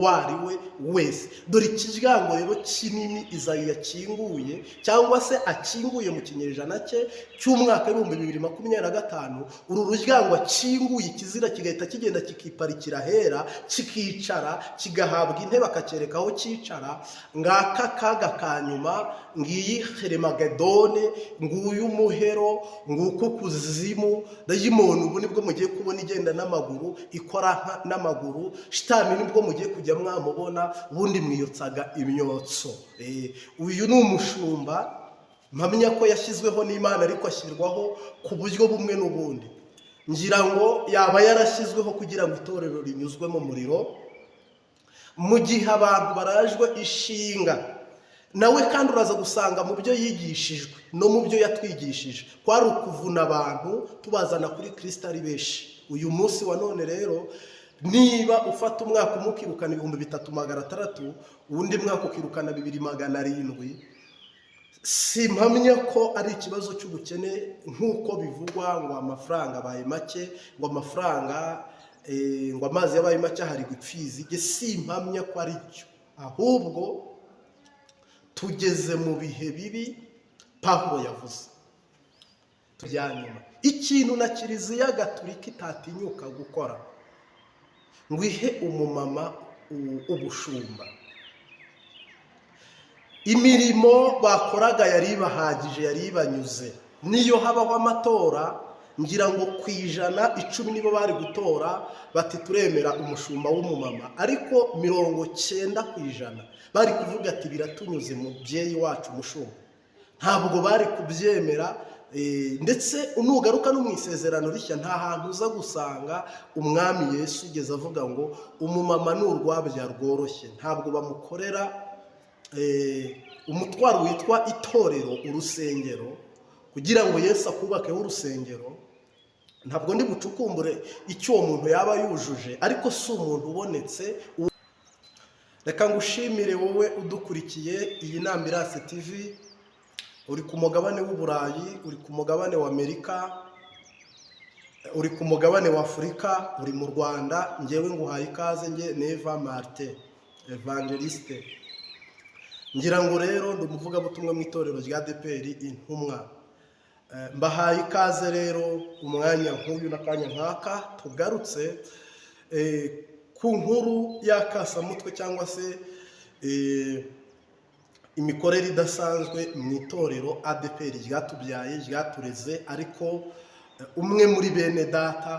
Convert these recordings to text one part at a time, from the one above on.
wariwe wese. Dore ikiryango rero kinini Izayi yakinguye cyangwa se akinguye mu kinyejana cye cy'umwaka 2025. Uru ruryango akinguye ikizira kigahita kigenda kikiparikira hera, kikicara, kigahabwa intebe akacereka aho cyicara. Ngaka kaga kanyuma, ngiyi Heremagedone, nguyu muhero, nguko kuzimu. Dayimoni ubu nibwo mugiye kubona igenda n'amaguru, ikora n'amaguru. Shitani nibwo mugiye kujya mwamubona, ubundi mwiyotsaga imyotso. Uyu ni umushumba mpamya ko yashyizweho n'Imana, ariko ashyirwaho ku buryo bumwe n'ubundi. Ngira ngo yaba yarashyizweho kugira ngo itorero rinyuzwe mu muriro, mu gihe abantu barajwe ishinga nawe. Kandi uraza gusanga mu byo yigishijwe no mu byo yatwigishije kwari ukuvuna abantu tubazana kuri Kristo ari benshi. Uyu munsi wa none rero, niba ufata umwaka umukirukana 3600, uwundi mwaka ukirukana 2700, simpamya ko ari ikibazo cy'ubukene nk'uko bivugwa ngo amafaranga abaye make, ngo amafaranga ngo amazi yabaye make hari gupfizi. Simpamya ko ari cyo, ahubwo tugeze mu bihe bibi Pawulo yavuze tujyanyuma. Ikintu na Kiliziya Gatolika itatinyuka gukora ngo ihe umumama ubushumba. Imirimo bakoraga yari bahagije, yari banyuze. Niyo habaho amatora, ngira ngo ku 110 nibo bari gutora bati turemera umushumba w'umumama, ariko 90% bari kuvuga ati biratunyuze mubyeyi wacu umushumba. Ntabwo bari kubyemera. Ndetse unugaruka no mu isezerano rishya nta hantu uza gusanga umwami Yesu ugeze avuga ngo umumama ni urwabya rworoshye. Ntabwo bamukorera umutwaro witwa itorero, urusengero, kugira ngo Yesu akubakeho urusengero. Ntabwo ndi bucukumbure icyo uwo muntu yaba yujuje, ariko si umuntu ubonetse. Reka ngushimire wowe udukurikiye iyi Nambirase TV. Uri ku mugabane w'Uburayi, uri ku mugabane wa Amerika, uri ku mugabane wa Afurika, uri mu Rwanda. Ngewe nguhaye ikaze, nge Neva Martin Evangeliste. Ngira ngo rero ndi umuvugabutumwa mu itorero rya ADEPR Intumwa. Mbahaye ikaze rero umwanya nk'uyu n'akanya nk'aka tugarutse ku nkuru y'akasamutwe cyangwa se imikorere idasanzwe mu itorero ADEPR ryatubyaye, ryatureze. Ariko umwe muri bene data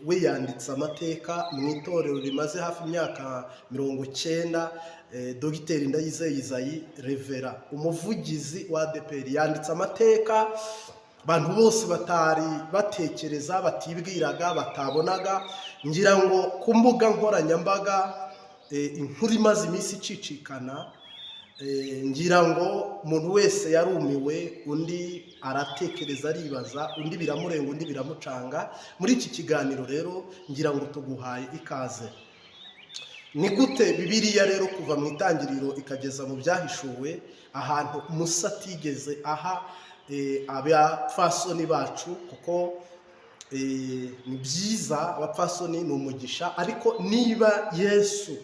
we yanditse amateka mu itorero rimaze hafi imyaka 90. Dogiteri Ndayizeye Izayi Revera, umuvugizi wa ADEPR, yanditse amateka abantu bose batari batekereza, batibwiraga, batabonaga. Ngira ngo ku mbuga nkoranyambaga inkuru imaze iminsi icicikana. Ngira ngo umuntu wese yarumiwe, undi aratekereza, aribaza, undi biramurenga, undi biramucanga. Muri iki kiganiro rero ngira ngo tuguhaye ikaze. Ni gute Bibiliya rero kuva mu itangiriro ikageza mu byahishuwe ahantu Musa atigeze aha abapfasoni bacu, kuko ni byiza, abapfasoni ni umugisha. Ariko niba Yesu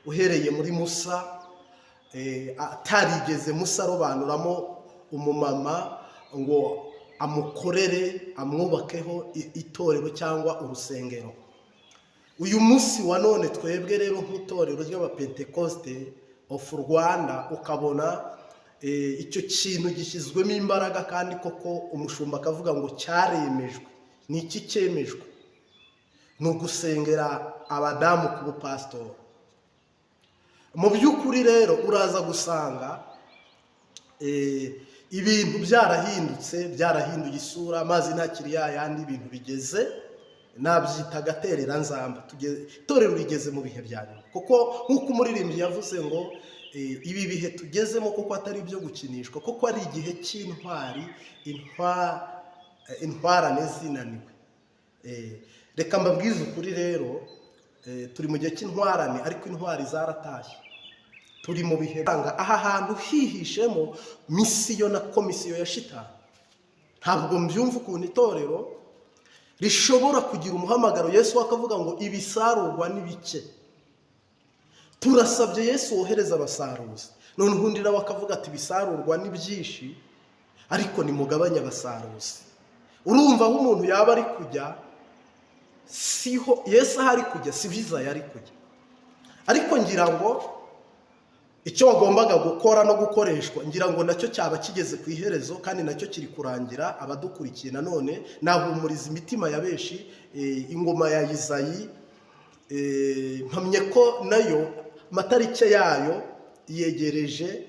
uhereye muri Musa atarigeze Musa arobanuramo umumama ngo amukorere, amwubakeho itorero cyangwa urusengero, uyu munsi wa none twebwe rero nk'itorero ry'Abapentekoste of Rwanda ukabona icyo kintu gishyizwemo imbaraga, kandi koko umushumba akavuga ngo cyaremejwe. Ni iki cyemejwe? Ni ugusengera abadamu ku bupasitori. Mu by'ukuri rero uraza gusanga ibintu byarahindutse, byarahinduye isura, amazi ntakiri yayandi, ibintu bigeze nabyita agaterera nzamba. Itorero rigeze mu bihe bya nyuma, kuko nk'uko umuririmbyi yavuze ngo ibi bihe tugezemo kuko atari ibyo gukinishwa, kuko ari igihe cy'intwari, intwarane zinaniwe. Reka mbabwize ukuri rero, turi mu gihe cy'intwarane, ariko intwari zaratashye. Turi mu bihe aha hantu hihishemo misiyo na komisiyo ya shitani. Ntabwo mbyumva ukuntu itorero rishobora kugira umuhamagaro Yesu akavuga ngo ibisarurwa ni bike, turasabye Yesu wohereza abasaruzi. None ubundi nawe akavuga ati ibisarurwa ni byinshi ariko nimugabanye abasaruzi. Urumva aho umuntu yaba ari kujya siho Yesu ahari kujya, si byiza yari kujya. Ariko ngira ngo icyo wagombaga gukora no gukoreshwa, ngira ngo nacyo cyaba kigeze ku iherezo kandi nacyo kiri kurangira. Abadukurikiye nanone nahumuriza imitima ya benshi. Ingoma ya Izayi mpamye ko nayo matarike yayo yegereje.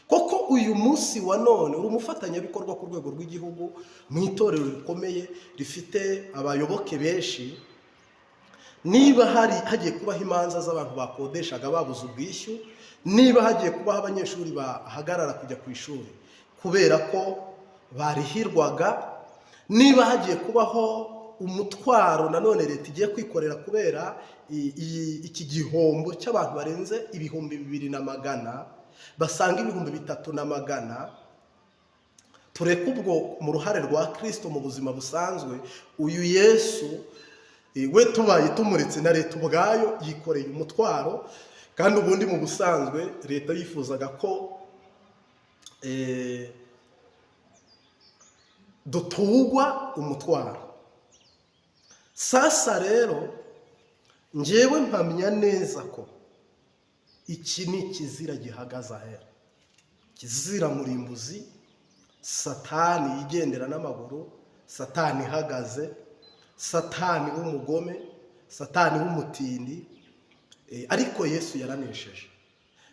Koko uyu munsi wa none uri umufatanyabikorwa ku rwego rw'igihugu mu itorero rikomeye rifite abayoboke benshi. Niba hagiye kubaho imanza z'abantu bakodeshaga babuze ubwishyu, niba hagiye kubaho abanyeshuri bahagarara kujya ku ishuri kubera ko barihirwaga, niba hagiye kubaho umutwaro nanone leta igiye kwikorera kubera iki gihombo cy'abantu barenze 2,200 basanga 3,300, tureke ubwo mu ruhare rwa Kristo mu buzima busanzwe. Uyu Yesu we tubaye tumuretse na leta ubwayo yikoreye umutwaro, kandi ubundi mu busanzwe leta yifuzaga ko dutugwa umutwaro. Sasa rero njyewe mpamya neza ko iki ni ikizira gihagaze ahera, kizira murimbuzi, Satani yigendera n'amaguru, Satani ihagaze, Satani w'umugome, Satani w'umutindi. Ariko Yesu yaranesheje.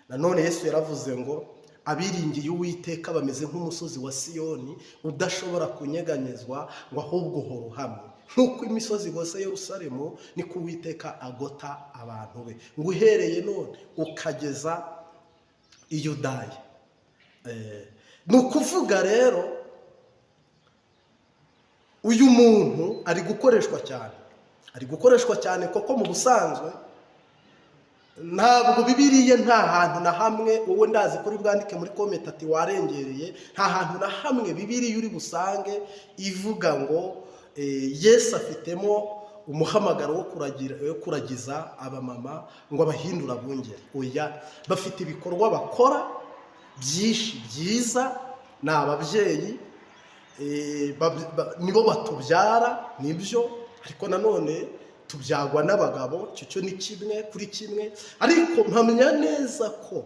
Nanone Yesu yaravuze ngo abiringiye Uwiteka bameze nk'umusozi wa Siyoni udashobora kunyeganyezwa, ngo ahubwo uhora uhamye. Nk'uko imisozi igose Yerusalemu, niko Uwiteka agota abantu be, ngo uhereye none ukageza i Yudaya. Ni ukuvuga rero uyu muntu ari gukoreshwa cyane koko mu busanzwe. Ntabwo Bibiliya nta hantu na hamwe, wowe ndazi kuri bwandike muri comment ati warengereye, nta hantu na hamwe Bibiliya uri busange ivuga ngo Yesu afitemo umuhamagaro wo kuragiza abamama ngo abahindura abungeri. Oya, bafite ibikorwa bakora byinshi byiza. Ni ababyeyi, nibo batubyara, nibyo, ariko nanone tubyagwa n'abagabo, cyo ni kimwe kuri kimwe. Ariko mpamya neza ko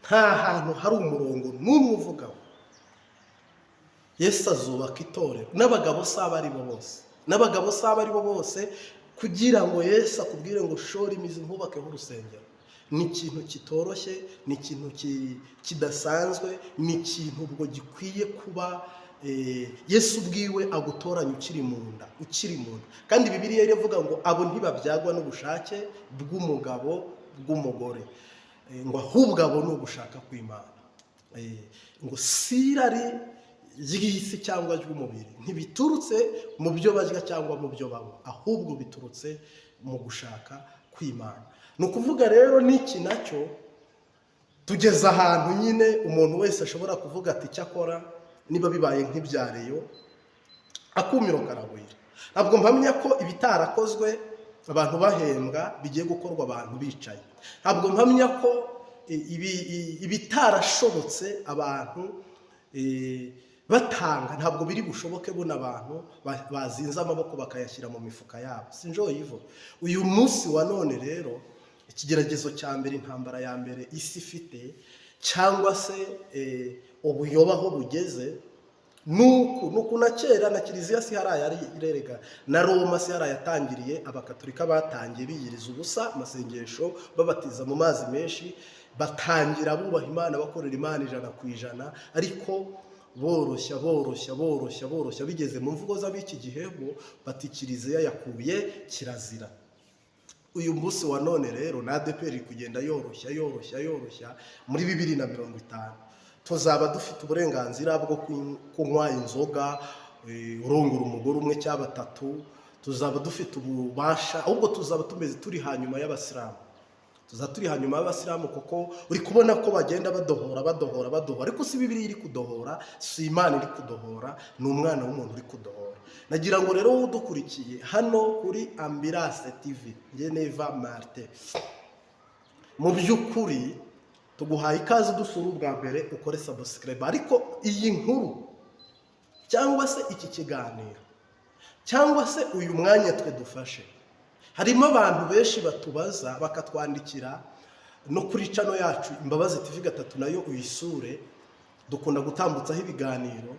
nta hantu hari umurongo n'umwe uvuga ngo Yesu azubaka itorero. N'abagabo saba ari bo bose, kugira ngo Yesu akubwire ngo shora imizi nkubakeho urusengero. Ni ikintu kitoroshye, ni ikintu kidasanzwe, ni ikintu ubwo gikwiye kuba Yesu ubwiwe agutoranya ukiri mu nda. Kandi Bibiliya iravuga ngo abo ntibabyagwa n'ubushake bw'umugabo bw'umugore, ngo ahubwo abo ni ugushaka kw'Imana. Ngo sirari ry'isi cyangwa ry'umubiri ntibiturutse mu byo barya cyangwa mu byo banywa, ahubwo biturutse mu gushaka kw'Imana. Ni ukuvuga rero n'iki nacyo tugeze ahantu nyine umuntu wese ashobora kuvuga ati cyakora niba bibaye nk'ibyareyo akumiro karagwira. Ntabwo mpamya ko ibitarakozwe abantu bahembwa bigiye gukorwa abantu bicaye. Ntabwo mpamya ko ibitarashobotse abantu batanga, ntabwo biri bushoboke buno abantu bazinze amaboko bakayashyira mu mifuka yabo. Sinjoyivo uyu munsi wa none rero ikigeragezo cya mbere, intambara ya mbere isi ifite, cyangwa se ubuyoba aho bugeze, nuku na kera na Kiliziya si haraya irerega, na Roma si haraya yatangiriye. Abakatolika batangiye biyiriza ubusa amasengesho, babatiza mu mazi menshi, batangira bubaha Imana, bakorera Imana 100%, ariko boroshya bigeze mu mvugo z'abiki gihebo bati Kiliziya yakuye kirazira. Uyu munsi wa none rero na ADEPR kugenda yoroshya muri 2050 tuzaba dufite uburenganzira bwo kunywa inzoga, urongora umugore umwe cyangwa 3, tuzaba dufite ububasha, ahubwo tuzaba tumeze turi hanyuma y'Abasilamu. Kuko uri kubona ko bagenda badohora, ariko si Bibiliya iri kudohora, si Imana iri kudohora, ni umwana w'umuntu uri kudohora. nagira ngo rero udukurikiye hano kuri Ambulance TV Ngeneva Martin, mu by'ukuri tuguhaye ikaze dusura ubwa mbere ukore subscribe, ariko iyi nkuru cyangwa se iki kiganiro cyangwa se uyu mwanya twe dufashe, harimo abantu benshi batubaza bakatwandikira no kuri channel yacu Imbabazi TV gatatu nayo uyisure, dukunda gutambutsaho ibiganiro,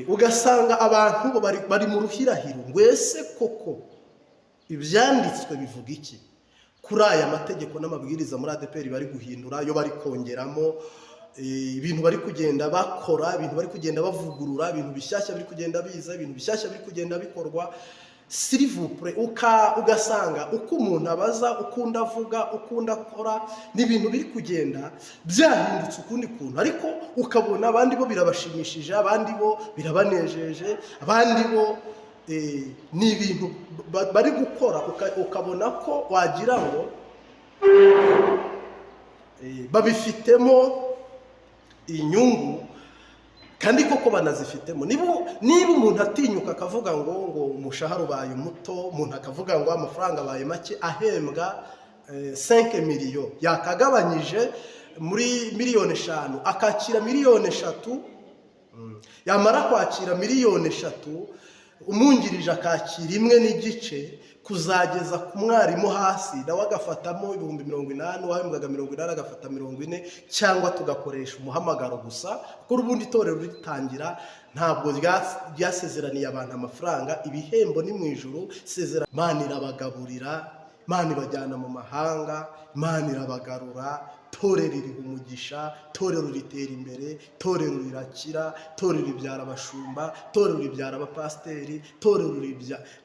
ugasanga abantu bari mu ruhirahiro ngo ese koko ibyanditswe bivuga iki kuri aya mategeko n'amabwiriza muri ADEPR bari guhindura, yo bari kongeramo ibintu bari kugenda bakora, ibintu bari kugenda bavugurura, ibintu bishyashya biri kugenda biza, ibintu bishyashya biri kugenda bikorwa. S'il vous plaît, ugasanga uko umuntu abaza, ukunda avuga, ukunda akora, n'ibintu biri kugenda byahindutse ukundi kuntu, ariko ukabona abandi bo birabashimishije, abandi bo birabanejeje, abandi bo ni ibintu bari gukora, ukabona ko wagira ngo babifitemo inyungu, kandi koko banazifitemo. Niba umuntu atinyuka akavuga ngo umushahara ubaye muto, umuntu akavuga ngo amafaranga abaye make, ahembwa 5 miliyo, yakagabanyije muri miliyoni 5 akakira miliyoni 3, yamara kwakira miliyoni 3 umungirije akakira 1.5 kuzageza ku mwarimu hasi, nawe agafatamo 80,000, wahembwaga 80 agafata 40, cyangwa tugakoresha umuhamagaro gusa, kuko ubundi itorero ritangira ntabwo ryasezeraniye abantu amafaranga, ibihembo ni mu ijuru, sezerano Imana irabagaburira, Imana ibajyana mu mahanga, Imana irabagarura, torero ririha umugisha, torero ritera imbere, torero rirakira, torero ribyara abashumba, torero ribyara abapasiteri, torero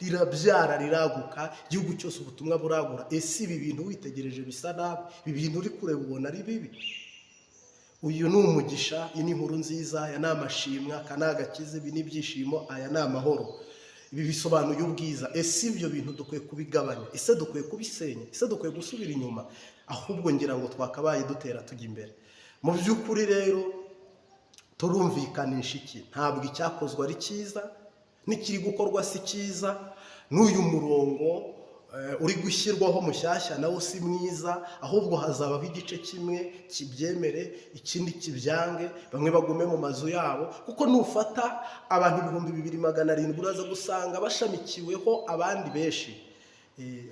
rirabyara riraguka, igihugu cyose ubutumwa buragura. Ese ibi bintu witegereje bisa nabi? Ibi bintu uri kureba ubona ari bibi? Uyu ni umugisha, iyi ni inkuru nziza, aya ni amashimwe, aka ni agakiza, ibi ni ibyishimo, aya ni amahoro. Ibi bisobanuye ubwiza. Ese ibyo bintu dukwiye kubigabanya? Ese dukwiye kubisenya? Ese dukwiye gusubira inyuma? Ahubwo ngira ngo twakabaye dutera tujya imbere. Mu by'ukuri rero turumvikanisha iki? Ntabwo icyakozwe ari cyiza, n'ikiri gukorwa si cyiza, n'uyu murongo uri gushyirwaho mushyashya nawo si mwiza, ahubwo hazabaho igice kimwe kibyemere, ikindi kibyange, bamwe bagume mu mazu yabo, kuko nufata abantu 2,700 uraza gusanga bashamikiweho abandi benshi.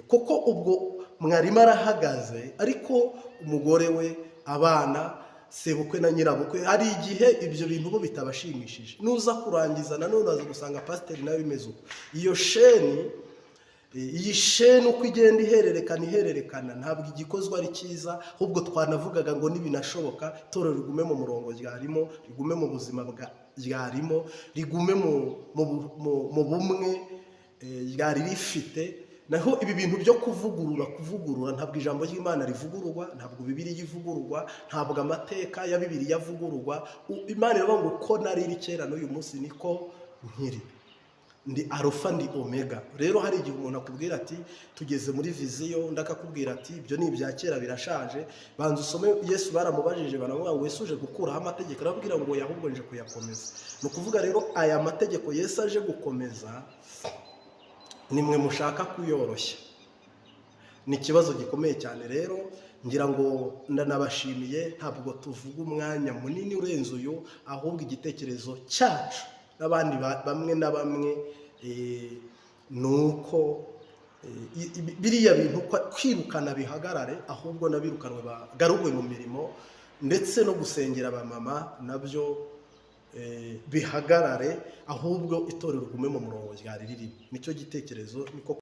Kuko ubwo mwarimu arahagaze, ariko umugore we, abana, sebukwe na nyirabukwe, hari igihe ibyo bintu bo bitabashimishije. Nuza kurangiza nanone uraza gusanga pasiteri nawe bimeze uko. Iyi sheni uko igenda ihererekana ntabwo igikozwe ari cyiza, ahubwo twanavugaga ngo nibinashoboka itorero rigume mu murongo ryarimo, rigume mu buzima ryarimo, rigume mu bumwe ryari rifite. Naho ibi bintu byo kuvugurura, ntabwo ijambo ry'Imana rivugururwa, ntabwo Bibiliya ivugururwa, ntabwo amateka ya Bibiliya avugururwa. Imana iravuga ngo uko nari iri kera n'uyu munsi niko nkiri, ndi Alpha ndi Omega. Rero hari igihe umuntu akubwira ati tugeze muri viziyo, ndakakubwira ati ibyo ni ibya kera birashaje, banza usome. Yesu baramubajije banavuga ngo Yesu uje gukuraho amategeko, arababwira ngo ahubwo nje kuyakomeza. Ni ukuvuga rero aya mategeko Yesu aje gukomeza, nimwe mushaka kuyoroshya. Ni ikibazo gikomeye cyane. Rero ngira ngo ndanabashimiye, ntabwo tuvuga umwanya munini urenze uyu, ahubwo igitekerezo cyacu n'abandi bamwe na bamwe nuko biriya bintu kwirukana bihagarare, ahubwo nabirukanwe bagarurwe mu mirimo, ndetse no gusengera abamama nabyo bihagarare, ahubwo itorero rigume mu murongo ryari ririmo. Nicyo gitekerezo, niko